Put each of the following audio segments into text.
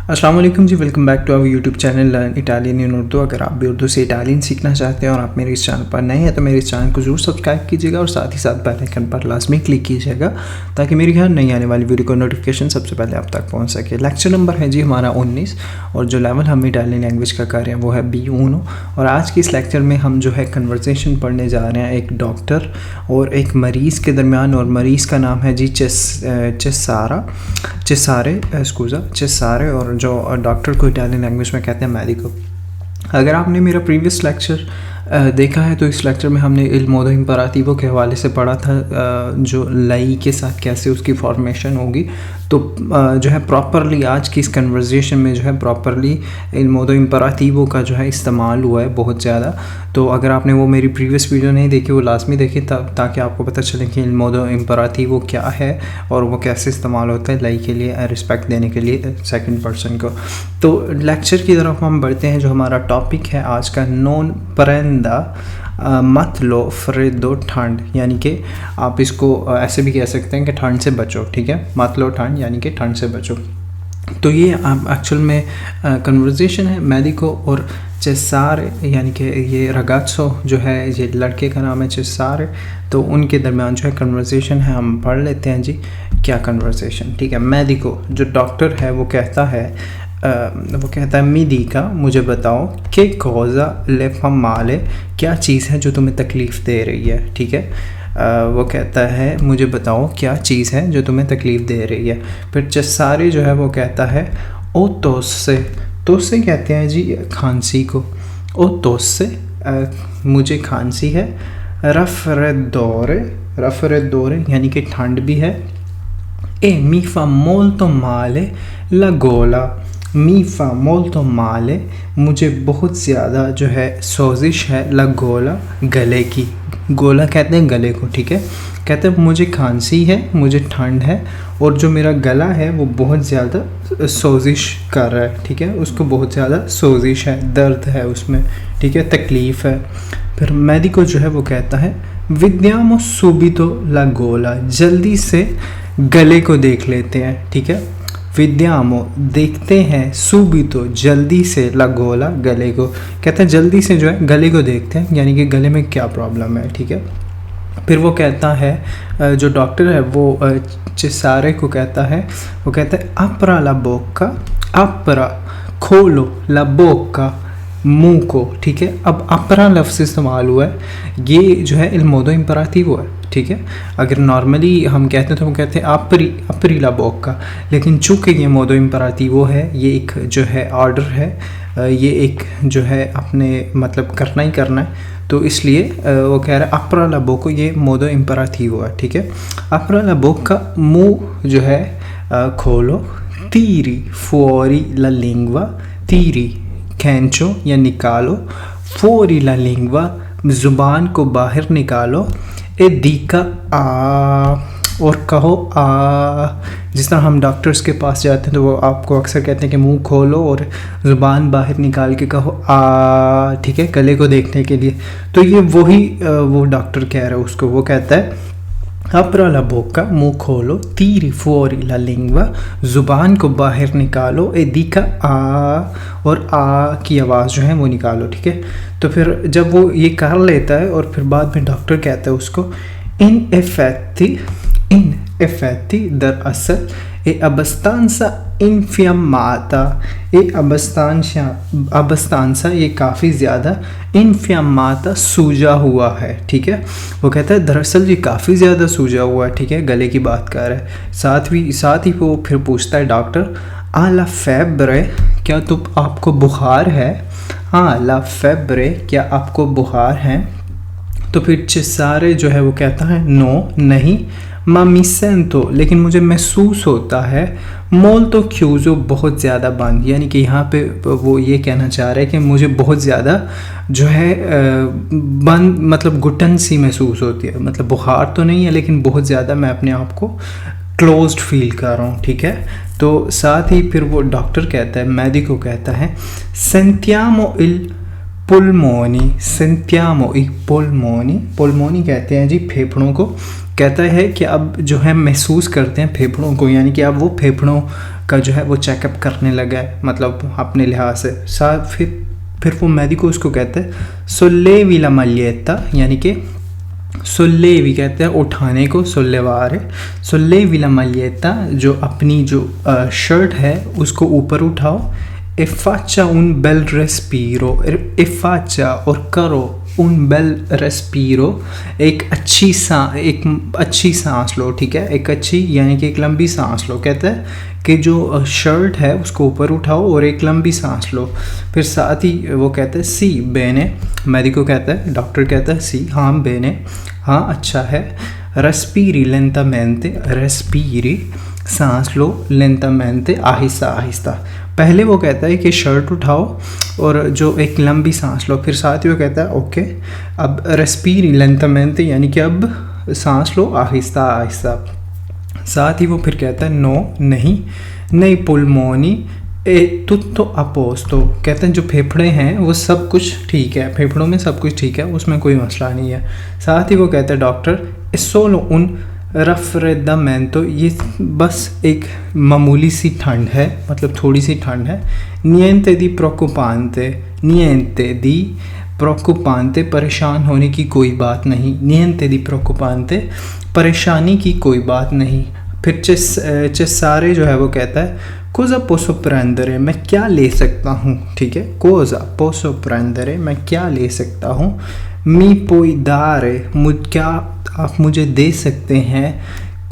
अस्सलाम वालेकुम जी, welcome back to our YouTube channel learn Italian in Urdu. अगर आप भी उर्दू से इटालियन सीखना चाहते हैं और आप मेरे इस चैनल पर नए हैं तो मेरे इस चैनल को ज़रूर सब्सक्राइब कीजिएगा और साथ ही साथ बेल आइकन पर लाजमी क्लिक कीजिएगा ताकि मेरी हर नई आने वाली वीडियो को नोटिफिकेशन सबसे पहले आप तक पहुंच सके। लेक्चर नंबर है जी हमारा 19 और जो लेवल हम इटालियन लैंग्वेज का कर रहे हैं वो है B1। और आज के इस लेक्चर में हम जो है कन्वर्सेशन पढ़ने जा रहे हैं एक डॉक्टर और एक मरीज़ के दरमियान, और मरीज़ का नाम है जी चेसारे और जो डॉक्टर को इटालियन लैंग्वेज में कहते हैं मेडिको। अगर आपने मेरा प्रीवियस लेक्चर देखा है तो इस लेक्चर में हमने इल मोडो इम्परातिवो के हवाले से पढ़ा था, जो लाई के साथ कैसे उसकी फॉर्मेशन होगी। तो जो है प्रॉपरली आज की इस कन्वर्सेशन में जो है प्रॉपरली इल मोडो इम्परातिवो का जो है इस्तेमाल हुआ है बहुत ज़्यादा। तो अगर आपने वो मेरी प्रीवियस वीडियो नहीं देखी वो लाजमी देखी ताकि आपको पता चले कि इल मोडो इम्परातिवो क्या है और वो कैसे इस्तेमाल होता है लाई के लिए, रिस्पेक्ट देने के लिए सेकंड पर्सन को। तो लेक्चर की तरफ हम बढ़ते हैं। जो हमारा टॉपिक है आज का, नॉन प्रेंदा मत लो फ्रेदो ठंड, यानी कि आप इसको ऐसे भी कह सकते हैं कि ठंड से बचो। ठीक है, मत लो ठंड यानी कि ठंड से बचो। तो ये एक्चुअल में कन्वर्सेशन है मेडिको और चेसारे, यानी कि ये रगात्सो जो है, ये लड़के का नाम है चेसारे, तो उनके दरमियान जो है कन्वर्सेशन है। हम पढ़ लेते हैं जी क्या कन्वर्सेशन। ठीक है, मेडिको जो डॉक्टर है वो कहता है मिडिका, मुझे बताओ कि कोज़ा ले फा माले, क्या चीज़ है जो तुम्हें तकलीफ़ दे रही है। ठीक है, वो कहता है मुझे बताओ क्या चीज़ है जो तुम्हें तकलीफ़ दे रही है। फिर चेसारे जो है वो कहता है ओ तोस्से कहते हैं जी खांसी को, ओ तोस्से मुझे खांसी है। रफरेदोरे यानी कि ठंड भी है। ए मी फा मोल्तो माले ला गोला, मी फा मोल्तो माले मुझे बहुत ज़्यादा जो है सोजिश है, ला गोला गले की, गोला कहते हैं गले को। ठीक है, कहते हैं मुझे खांसी है, मुझे ठंड है और जो मेरा गला है वो बहुत ज़्यादा सोजिश कर रहा है। ठीक है, उसको बहुत ज़्यादा सोजिश है, दर्द है उसमें। ठीक है, तकलीफ़ है। फिर मेडिको जो है वो कहता है विद्यामो सुबितो ला गोला, जल्दी से गले को देख लेते हैं। ठीक है, विद्यामो देखते हैं, सुबितो जल्दी से, ला गोला गले को, कहते हैं जल्दी से जो है गले को देखते हैं, यानी कि गले में क्या प्रॉब्लम है। ठीक है, फिर वो कहता है जो डॉक्टर है वो चेसारे को कहता है, वो कहता है अपरा ला बोक्का, अपरा खोलो, ला बोक्का मुंह को। ठीक है, अब अपरा लफ्ज़ इस्तेमाल हुआ है, ये जो है इल मोडो इम्परातिवो है। ठीक है, अगर नॉर्मली हम कहते हैं तो हम कहते हैं अपरी ला बोक्का, लेकिन चूँकि ये मोडो इम्परातिवो है, ये एक जो है ऑर्डर है, ये एक जो है अपने मतलब करना ही करना है, तो इसलिए वो कह रहा है अपरा ला बोक्को, ये मोडो इम्परातिवो है। ठीक है, अपरा ला बोक्का मुँह जो है खोलो। तीरी फुओरी ला लिंगवा, तीरी खींचो या निकालो, फुओरी ला लिंगवा ज़ुबान को बाहर निकालो। ए दीका आ, और कहो आ, जिस तरह हम डॉक्टर्स के पास जाते हैं तो वो आपको अक्सर कहते हैं कि मुंह खोलो और ज़ुबान बाहर निकाल के कहो आ। ठीक है, गले को देखने के लिए। तो ये वही वो डॉक्टर कह रहा है उसको, वो कहता है अपरा ला बोक्का, मुँह खोलो। तीरी फुओरी ला लिंगवा, ज़ुबान को बाहर निकालो। ए दीका आ, और आ की आवाज़ जो है वो निकालो। ठीक है, तो फिर जब वो ये कर लेता है और फिर बाद में डॉक्टर कहता है उसको इन एफेक्टी दरअसल ए अबस्तांसा इनफियमाता, ए अबस्तांसा ये काफ़ी ज़्यादा, इनफियमाता सूजा हुआ है। ठीक है, वो कहता है दरअसल ये काफ़ी ज़्यादा सूजा हुआ है। ठीक है, गले की बात कर रहा है। साथ ही वो फिर पूछता है डॉक्टर आला फेब्रे, क्या आपको बुखार है? हाँ, ला फेब्रे क्या आपको बुखार है? तो फिर चेसारे जो है वो कहता है नो नहीं, मा मी सेंतो लेकिन मुझे महसूस होता है, मोल्तो क्यूजो बहुत ज़्यादा बंद, यानी कि यहाँ पे वो ये कहना चाह रहे हैं कि मुझे बहुत ज़्यादा जो है बंद, मतलब घुटन सी महसूस होती है, मतलब बुखार तो नहीं है लेकिन बहुत ज़्यादा मैं अपने आप को क्लोज्ड फील कर रहा हूँ। ठीक है, तो साथ ही फिर वो डॉक्टर कहता है, मेडिको कहता है सेंटियामो इल पुल्मोनी, सेंटियामो इल पुल्मोनी कहते हैं जी फेफड़ों को। कहता है कि अब जो है महसूस करते हैं फेफड़ों को, यानी कि अब वो फेफड़ों का जो है वो चेकअप करने लगा है, मतलब अपने लिहाज से। साथ फिर वो मेडिको उसको कहते हैं सोल्लेवी ला maglietta, यानी कि सोल्लेवी कहते हैं उठाने को, सोल्लेवारे, सोल्लेवी ला maglietta, जो अपनी जो शर्ट है उसको ऊपर उठाओ, e faccia un bel respiro, e faccia और करो un bel respiro, एक अच्छी सांस लो, ठीक है, एक अच्छी यानी कि एक लंबी सांस लो। कहते हैं कि जो शर्ट है उसको ऊपर उठाओ और एक लंबी सांस लो। फिर साथ ही वो कहते हैं सी बेने, मेडिको कहता है, डॉक्टर कहता है सी हाँ बेने, हाँ अच्छा है, रेस्पीरी लेंटामेंटे, रेस्पीरी सांस लो, लेंटामेंटे आहिस्ता आहिस्ता। पहले वो कहता है कि शर्ट उठाओ और जो एक लंबी सांस लो, फिर साथ ही वो कहता है ओके अब रेस्पीरी लेंटामेंटे, यानी कि अब सांस लो आहिस्ता आहिस्ता। साथ ही वो फिर कहता है नो नहीं, नहीं पुल्मोनी ए तुत्तो अपोस्तो, कहते हैं जो फेफड़े हैं वो सब कुछ ठीक है, फेफड़ों में सब कुछ ठीक है, उसमें कोई मसला नहीं है। साथ ही वो कहता है डॉक्टर सोलो उन रफ्रेदामेंटो, ये बस एक मामूली सी ठंड है, मतलब थोड़ी सी ठंड है। नियंते दी प्रोकुपांते, नियंते दी प्रोकुपांते, परेशान होने की कोई बात नहीं, नियंते दी प्रोकुपांते, परेशानी की कोई बात नहीं। फिर चेसारे जो है वो कहता है कोज़ा पोसो प्रेंदरे, मैं क्या ले सकता हूँ, ठीक है, कोज़ा पोसो प्रेंदरे, मैं क्या ले सकता हूँ, मी पोई दारे, क्या आप मुझे दे सकते हैं,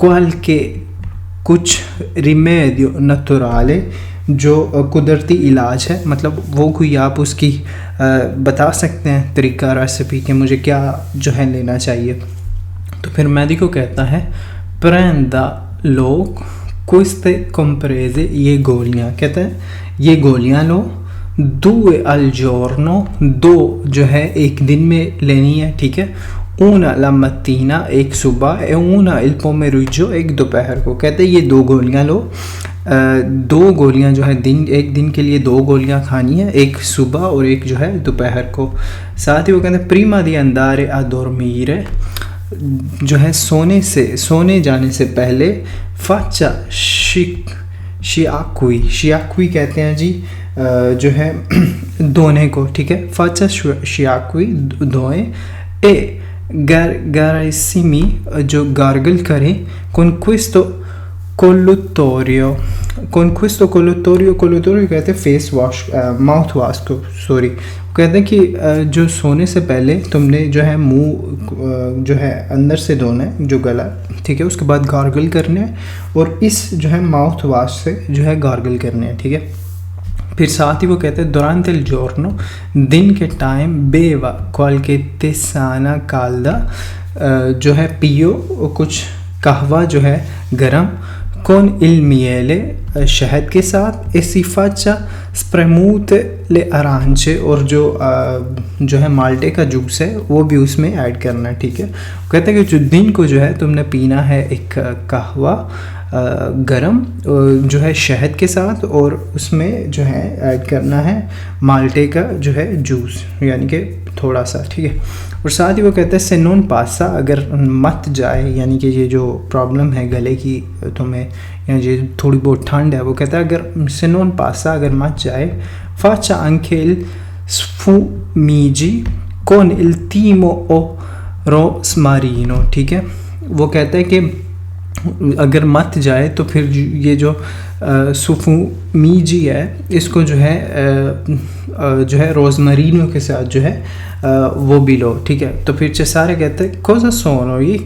क्वाल्के कुछ रिमेडियो नेचुराले, जो कुदरती इलाज है, मतलब वो कोई आप उसकी बता सकते हैं तरीका, रेसिपी कि मुझे क्या जो है लेना चाहिए। तो फिर मेडिको कहता है प्रेंदा लो क्विस्ते कम्प्रेजे, ये गोलियाँ, कहते हैं ये गोलियाँ लो, 2 al giorno, 2 जो है एक दिन में लेनी है, ठीक है, una la mattina, एक सुबह, e una il pomeriggio, एक दोपहर को। कहते हैं ये 2 गोलियाँ लो, 2 गोलियाँ जो है एक दिन के लिए 2 गोलियाँ खानी है, एक सुबह और एक जो है दोपहर को। साथ ही वो कहते हैं prima di andare a dormire, जो है सोने जाने से पहले, faccia शियाकुई कहते हैं जी जो है धोने को, ठीक है, faccia शियाकुई धोएं, ए गारसिमी जो गार्गल करें, कोल्लुटोरियो कहते हैं फेस वॉश, माउथ वॉश को, सॉरी, कहते हैं कि जो सोने से पहले तुमने जो है मुंह जो है अंदर से धोना है, जो गला, ठीक है, उसके बाद गार्गल करने हैं और इस जो है माउथ वॉश से जो है गार्गल करने हैं, ठीक है। फिर साथ ही वो कहते हैं durante il giorno, दिन के टाइम, बेवा qualche tisana calda, जो है पियो कुछ कहवा जो है गरम, con il miele, शहद के साथ, e si faccia spremute le arance, और जो है माल्टे का जूस है वो भी उसमें ऐड करना है, ठीक है। कहते हैं कि जो दिन को जो है तुमने पीना है एक कहवा गरम जो है शहद के साथ, और उसमें जो है ऐड करना है माल्टे का जो है जूस, यानी कि थोड़ा सा, ठीक है। और साथ ही वो कहते हैं से नॉन पासा, अगर मत जाए, यानी कि ये जो प्रॉब्लम है गले की तुम्हें, या ये थोड़ी बहुत ठंड है, वो कहता है अगर से नॉन पासा अगर मत जाए, फाचा अंकेल स्फूमीजी कौन इल्टीमो ओ रोसमारिनो, ठीक है। वो कहता है कि अगर मत जाए तो फिर ये जो सुफुमीजी है इसको जो है रोज़मरीनो के साथ जो है वो भी लो, ठीक है। तो फिर चेसारे कहते हैं कोज़ा सोनो, ये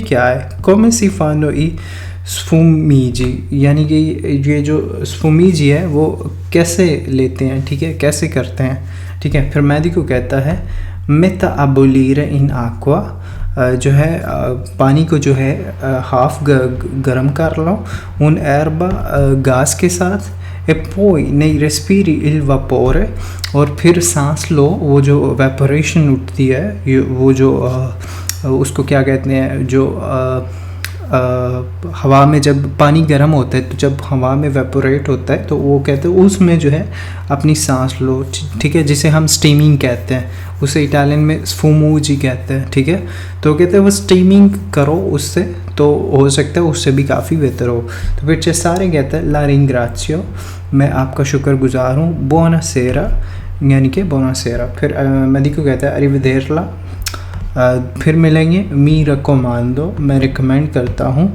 क्या है, come si fanno i sfumigi, यानी कि ये जो स्फुमीजी है वो कैसे लेते हैं, ठीक है, कैसे करते हैं, ठीक है। फिर मेडिको कहता है मेता अबोलीरे इन aqua, जो है पानी को जो है हाफ गरम कर लो, उन एरबा गैस के साथ, e poi nei respiri il vapore, और फिर सांस लो, वो जो वेपोरेशन उठती है, वो जो उसको क्या कहते हैं, जो हवा में जब पानी गर्म होता है तो जब हवा में वेपोरेट होता है तो वो कहते हैं उसमें जो है अपनी सांस लो, ठीक है, जिसे हम स्टीमिंग कहते हैं, उसे इटालियन में स्फूमूजी कहते हैं, ठीक है। तो कहते हैं वो स्टीमिंग करो उससे, तो हो सकता है उससे भी काफ़ी बेहतर हो। तो फिर चेसारे कहता है ला रिंग्राज़ियो, मैं आपका शुक्रगुजार हूँ। बुona sera यानी कि बोनासेरा। फिर मेडिको कहता है अरिवेदेरला, फिर मिलेंगे। मी रकोमांदो, मैं रिकमेंड करता हूँ।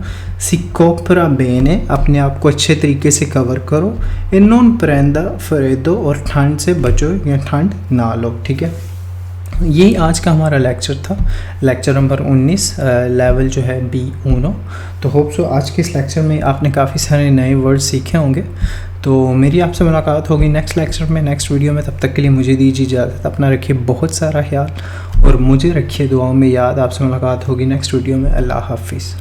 सी कोपरा बेने, अपने आप को अच्छे तरीके से कवर करो। ए नॉन प्रेंदा फ्रेदो, और ठंड से बचो या ठंड ना लो। ठीक है, यही आज का हमारा लेक्चर था, लेक्चर नंबर 19, लेवल जो है B1। तो होप सो आज के इस लेक्चर में आपने काफ़ी सारे नए वर्ड सीखे होंगे। तो मेरी आपसे मुलाकात होगी नेक्स्ट लेक्चर में, नेक्स्ट वीडियो में। तब तक के लिए मुझे दीजिए इजाज़त। अपना रखिए बहुत सारा ख्याल और मुझे रखिए दुआओं में याद। आपसे मुलाकात होगी नेक्स्ट वीडियो में। अल्लाह हाफिज़।